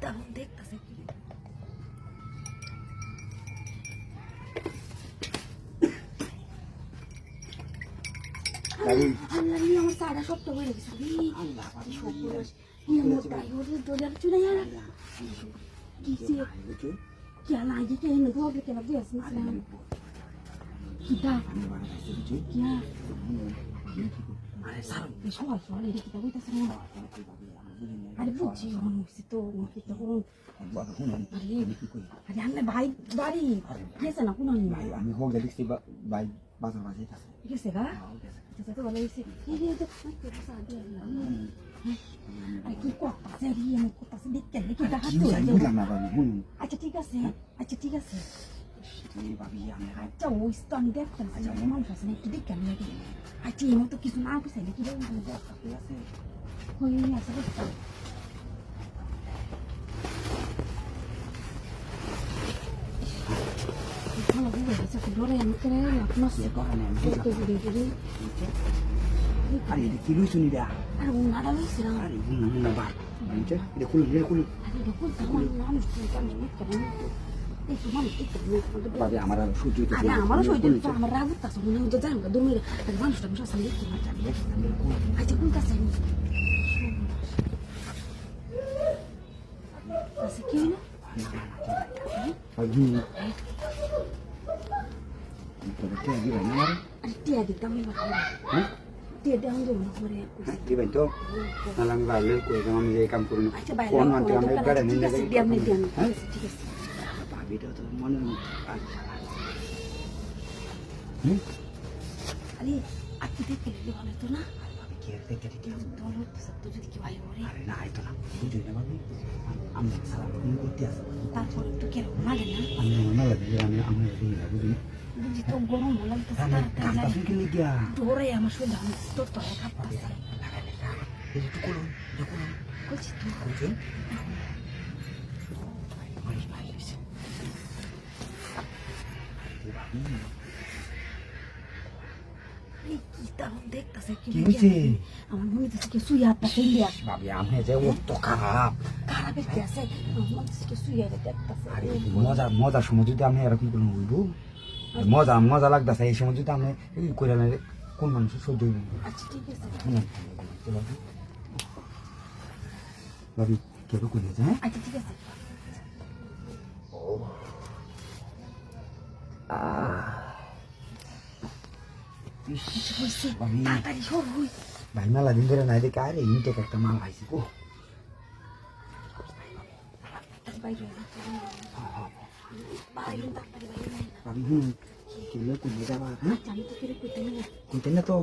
দারুণ দেখতেছে কি আমার সারা সবটা বেড়ে গেছে আরে বুঝছি তো ভাই বাড়ি গেছে না কোনো আমি হোক দেখছি ভাই বাজার বাজে গেছে গা তো ভালো হয়েছে আরে কি করতেছে আমি করতেছে দেখতে কি আচ্ছা ঠিক আছে আচ্ছা ঠিক আছে আচ্ছা ওই তো আমি দেখতাম আচ্ছা মানুষ আছে না একটু দেখতে আমি আচ্ছা এই মতো কিছু না বুঝাইলে কি আছে হয়ে আছে বুঝতাম ভালো বুঝে গেছে ডরে আমি করে আপনার আরে কিলো শুনি দা আরে উনারা লইছিলাম আরে উন্না বার এটা খুলুন আরে এটা খুলতে আমার মানুষ আমি কেন একটু মানুষ একটু ভাবি আমার আর সহ্য হইতে আরে আমারও সহ্য হইতে আমার রাগ উঠতেছে মনে হয় জানো দূরে আরে মানুষটা আমি সাথে দেখতে আচ্ছা খুলতেছে আমি আচ্ছা কি না আরে টিয়া দিতাম টিয়া দেওয়া দেবো না করে দিবেন তো তাহলে আমি ভালো করে আমি যে কাম করুন আচ্ছা বাইরে ঠিক আছে দিয়ে আপনি দেন ঠিক আছে ভাবিটা তো মনে আরে আপনি দেখতে ভালো তো না কে দেখতে দৌড় তো যদি কি ভাই ওরে আরে না আইতো না বুঝুই না ভাবি আমি সালাম করতে আসবো তারপর একটু কেরম লাগে না আমি মনে লাগে আমি বুঝি বুঝি তো গরম লাগতেছে কাঁপতাছেন কি লিগা দৌড়ে আমার শরীর আমি তোর তো কাঁপতেছে একটু করুন করছি তো বুঝুন কি দারুণ দেখতেছে কি হয়েছে আমার মনে হচ্ছে কি সুই হাতটা ফেলিয়া ভাবি আমি যে ও তো খারাপ খারাপ একটু আছে আমার মনে হচ্ছে কি সুই হাতে দেখতেছে আরে মজার সময় যদি আমি এরকম করে বলবো মজা লাগতেছে এই সময় যদি আমি করে না কোন মানুষের সহ্য হইব আচ্ছা ঠিক আছে ভাবি কেউ করে হ্যাঁ আচ্ছা ঠিক আছে তাড়াতাড়ি সব হই ভাই মেলা দিন ধরে নাই দেখে আরে ইনটেক একটা মাল আইছি গো বাইরে বাইরে তাড়াতাড়ি বাইরে ভাবি কেলে কোনে যাবা হ্যাঁ আমি তো ফিরে কইতে না কইতে না তো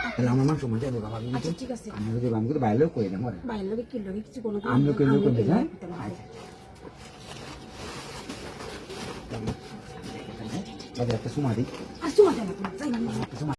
তাহলে আমার মাংস মজা দেবা ভাবি আচ্ছা ঠিক আছে আমি যদি আমি কিন্তু বাইরে কই দেব বাইরে লগে কি লগে কিছু কোনো আমি কই কই হ্যাঁ আচ্ছা একটা সুমা দিই আসুমা দেন আপনি যাই না